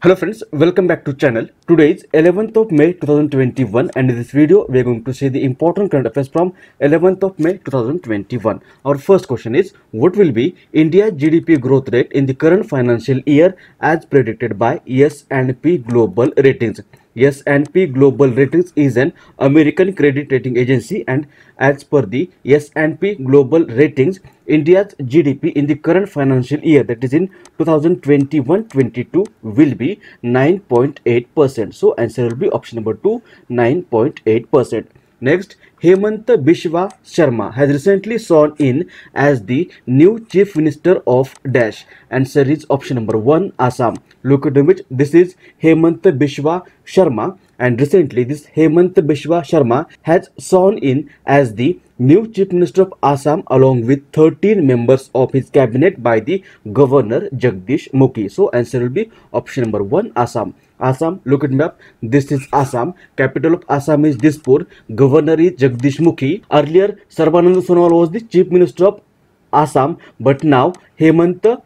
Hello friends, welcome back to channel. Today is 11th of May 2021 and in this video we are going to see the important current affairs from 11th of May 2021. Our first question is, what will be India's GDP growth rate in the current financial year as predicted by S&P Global Ratings? S&P Global Ratings is an American credit rating agency, and as per the S&P Global Ratings, India's GDP in the current financial year, that is in 2021-22, will be 9.8%. So answer will be option number 2, 9.8%. Next, Hemanta Biswa Sharma has recently sworn in as the new Chief Minister of Dash. Answer is option number 1, Assam. Look at the image. This is Hemanta Biswa Sharma, and recently this Hemanta Biswa Sharma has sworn in as the new Chief Minister of Assam along with 13 members of his cabinet by the Governor Jagdish Mukhi. So answer will be option number 1, Assam. Assam, look at map. This is Assam. Capital of Assam is Dispur. Governor is Jagdish Mukhi. Earlier, Sarbananda Sonowal was the Chief Minister of Assam, but now Hemanta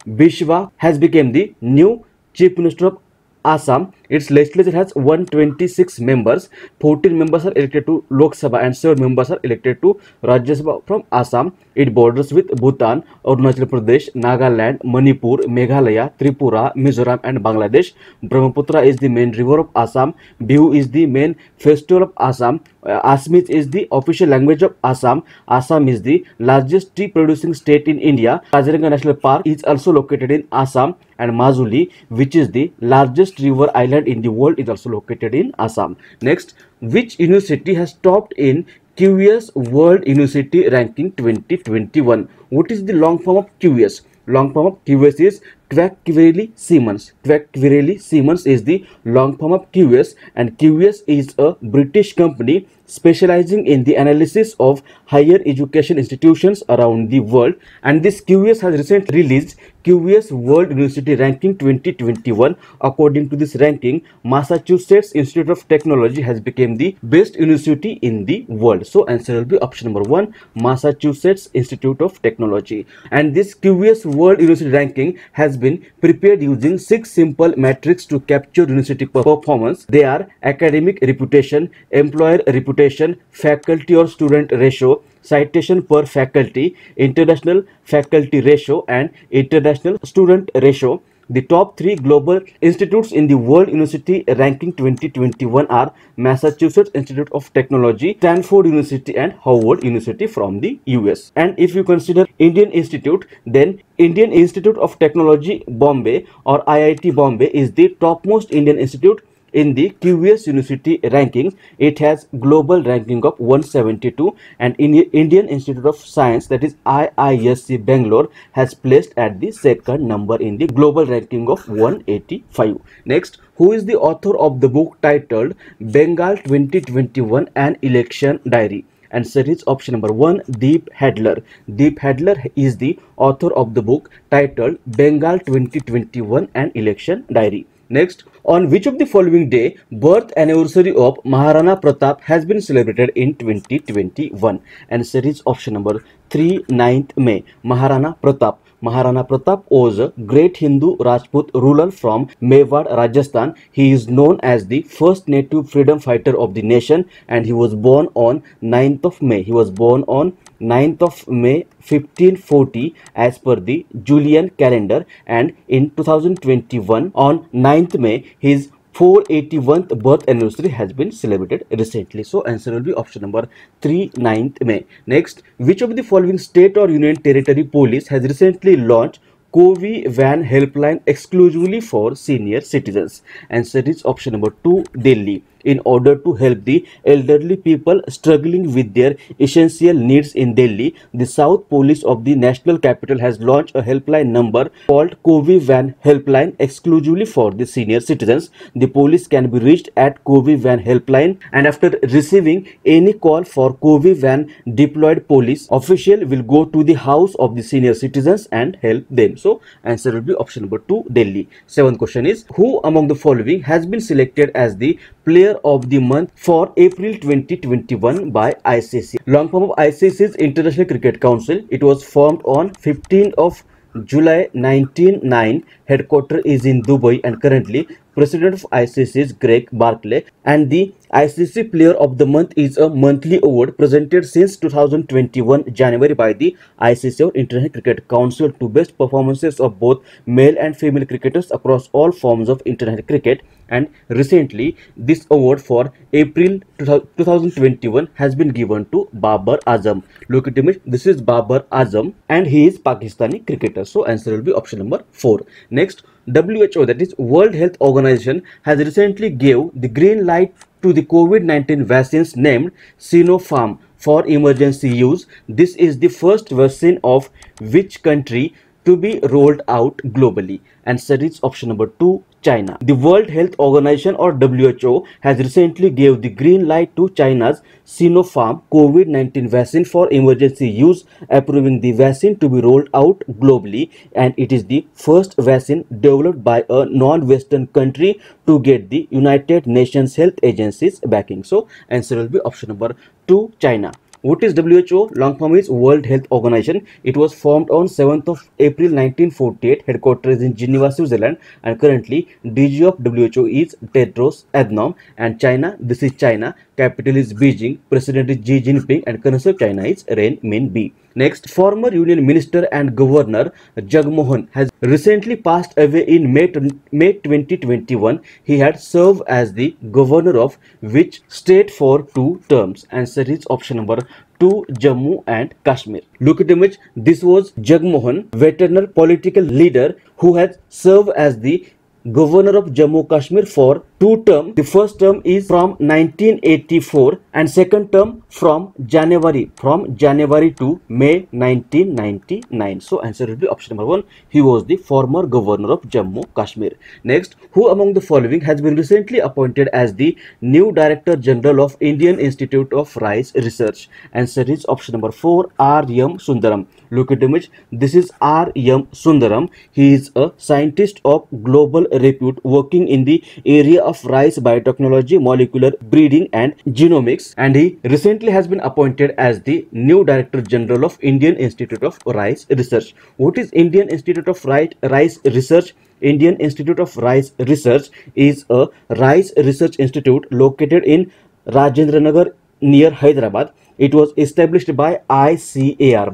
Biswa has become the new Chief Minister of Assam. Its legislature has 126 members. 14 members are elected to Lok Sabha and 7 members are elected to Rajya Sabha from Assam. It borders with Bhutan, Arunachal Pradesh, Nagaland, Manipur, Meghalaya, Tripura, Mizoram and Bangladesh. Brahmaputra is the main river of Assam. Bihu is the main festival of Assam. Assamese is the official language of Assam. Assam is the largest tea producing state in India. Kaziranga National Park is also located in Assam, and Majuli, which is the largest river island in the world, is also located in Assam. Next, which university has topped in QS World University Ranking 2021? What is the long form of QS? Long form of QS is Quacquarelli Symonds. Quacquarelli Symonds is the long form of QS, and QS is a British company specializing in the analysis of higher education institutions around the world, and this QS has recently released QS World University Ranking 2021. According to this ranking, Massachusetts Institute of Technology has become the best university in the world. So answer will be option number 1, Massachusetts Institute of Technology. And this QS World University Ranking has been prepared using 6 simple metrics to capture university performance. They are academic reputation, employer reputation, faculty or student ratio, citation per faculty, international faculty ratio and international student ratio. The top 3 global institutes in the World University Ranking 2021 are Massachusetts Institute of Technology, Stanford University and Howard University from the US. And if you consider Indian Institute, then Indian Institute of Technology Bombay or IIT Bombay is the topmost Indian institute in the QS University ranking. It has global ranking of 172, and Indian Institute of Science, that is IISc Bangalore, has placed at the 2nd number in the global ranking of 185. Next, who is the author of the book titled Bengal 2021 An Election Diary? Answer is option number 1, Deep Hadler. Deep Hadler is the author of the book titled Bengal 2021 An Election Diary. Next, on which of the following day birth anniversary of Maharana Pratap has been celebrated in 2021? Answer is option number 3, 9th May. Maharana Pratap. Maharana Pratap was a great Hindu Rajput ruler from Mewar, Rajasthan. He is known as the first native freedom fighter of the nation, and he was born on 9th of May. He was born on 9th of May 1540 as per the Julian calendar, and in 2021 on 9th May his 481th birth anniversary has been celebrated recently. So answer will be option number 3, 9th May. Next, which of the following state or union territory police has recently launched Covi Van helpline exclusively for senior citizens? Answer is option number 2, Delhi. In order to help the elderly people struggling with their essential needs in Delhi, the South Police of the National Capital has launched a helpline number called Covi Van Helpline exclusively for the senior citizens. The police can be reached at Covi Van Helpline, and after receiving any call for Covi Van, deployed police official will go to the house of the senior citizens and help them. So answer will be option number 2, Delhi. 7th question is, who among the following has been selected as the player of the month for April 2021 by ICC? Long form of ICC is International Cricket Council. It was formed on 15th of July 1909. Headquarters is in Dubai, and currently President of ICC is Greg Barclay, and the ICC Player of the Month is a monthly award presented since 2021 January by the ICC or International Cricket Council to best performances of both male and female cricketers across all forms of international cricket. And recently this award for April 2021 has been given to Babar Azam. Look at him, this is Babar Azam and he is Pakistani cricketer. So answer will be option number 4. Next, WHO, that is World Health Organization, has recently gave the green light to the COVID-19 vaccines named Sinopharm for emergency use. This is the first vaccine of which country to be rolled out globally? Answer is option number 2, China. The World Health Organization or WHO has recently gave the green light to China's Sinopharm COVID-19 vaccine for emergency use, approving the vaccine to be rolled out globally, and it is the first vaccine developed by a non-Western country to get the United Nations Health Agency's backing. So answer will be option number 2, China. What is WHO? Long form is World Health Organization. It was formed on 7th of April 1948. Headquarters in Geneva, Switzerland, and currently DG of WHO is Tedros Adhanom. And China, this is China. Capital is Beijing. President is Xi Jinping, and currency of China is renminbi. Next, former Union Minister and Governor Jagmohan has recently passed away in May 2021. He had served as the governor of which state for 2 terms? Answer is option number 2, Jammu and Kashmir. Look at the image. This was Jagmohan, veteran political leader who has served as the governor of Jammu Kashmir for 2 terms. The first term is from 1984 and second term from January to May 1999. So answer will be option number 1. He was the former governor of Jammu Kashmir. Next, who among the following has been recently appointed as the new Director General of Indian Institute of Rice Research? Answer is option number 4, R. M. Sundaram. Look at the image. This is R. M. Sundaram. He is a scientist of global repute working in the area of rice biotechnology, molecular breeding and genomics, and he recently has been appointed as the new Director General of Indian Institute of Rice Research. What is Indian Institute of Rice Research? Indian Institute of Rice Research is a rice research institute located in Rajendranagar near Hyderabad. It was established by ICAR,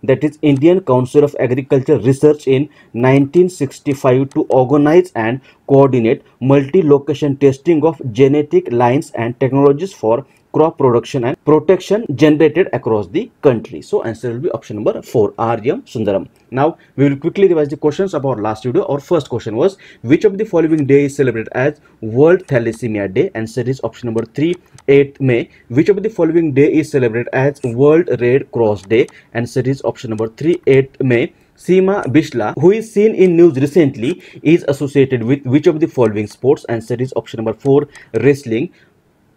that is Indian Council of Agriculture Research, in 1965 to organize and coordinate multi-location testing of genetic lines and technologies for crop production and protection generated across the country. So answer will be option number 4, R. M. Sundaram. Now we will quickly revise the questions of our last video. Our first question was, which of the following day is celebrated as World Thalassemia Day? Answer is option number 3, 8th May. Which of the following day is celebrated as World Red Cross Day? Answer is option number 3, 8th May. Seema Bisla, who is seen in news recently, is associated with which of the following sports? Answer is option number 4, wrestling.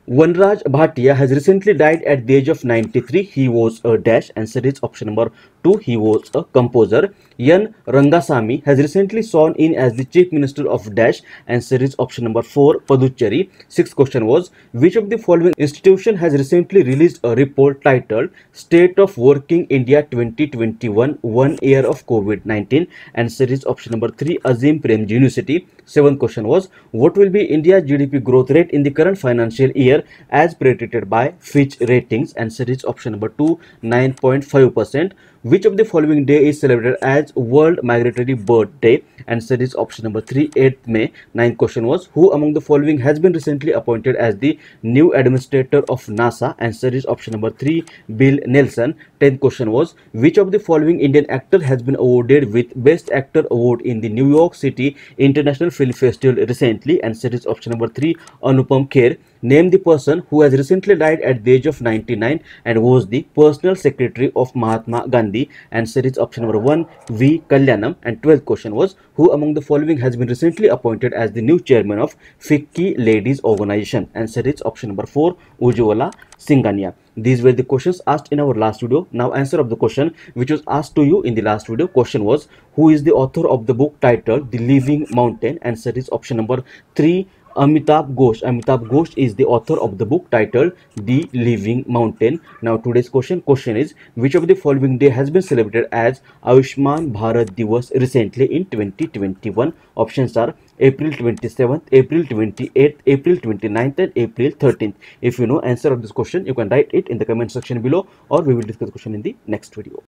Vanraj Bhatia has recently died at the age of 93. He was a dash. Answer is option number 2. He was a composer. Yan Rangasamy has recently sworn in as the Chief Minister of dash. Answer is option number 4. Puducherry. Sixth question was, which of the following institution has recently released a report titled State of Working India 2021, 1 year of COVID-19? Answer is option number 3. Azim Premji University. Seventh question was, what will be India's GDP growth rate in the current financial year as predicted by Fitch Ratings? Answer is option number 2, 9.5%. Which of the following day is celebrated as World Migratory Bird Day? Answer is option number 3, 8th May. Ninth question was, who among the following has been recently appointed as the new administrator of NASA? Answer is option number 3, Bill Nelson. 10th question was, which of the following Indian actor has been awarded with Best Actor Award in the New York City International Film Festival recently? Answer is option number 3, Anupam Kher. Name the person who has recently died at the age of 99 and was the personal secretary of Mahatma Gandhi. Answer is option number 1, V. Kalyanam. And 12th question was, who among the following has been recently appointed as the new chairman of FICCI Ladies Organization? Answer is option number 4, Ujwala Singhania. These were the questions asked in our last video. Now answer of the question which was asked to you in the last video. Question was, who is the author of the book titled The Living Mountain? Answer is option number 3, Amitabh Ghosh. Amitabh Ghosh is the author of the book titled The Living Mountain. Now today's question is, which of the following day has been celebrated as Ayushman Bharat Divas recently in 2021? Options are April 27th, April 28th, April 29th and April 13th. If you know answer of this question, you can write it in the comment section below, or we will discuss the question in the next video.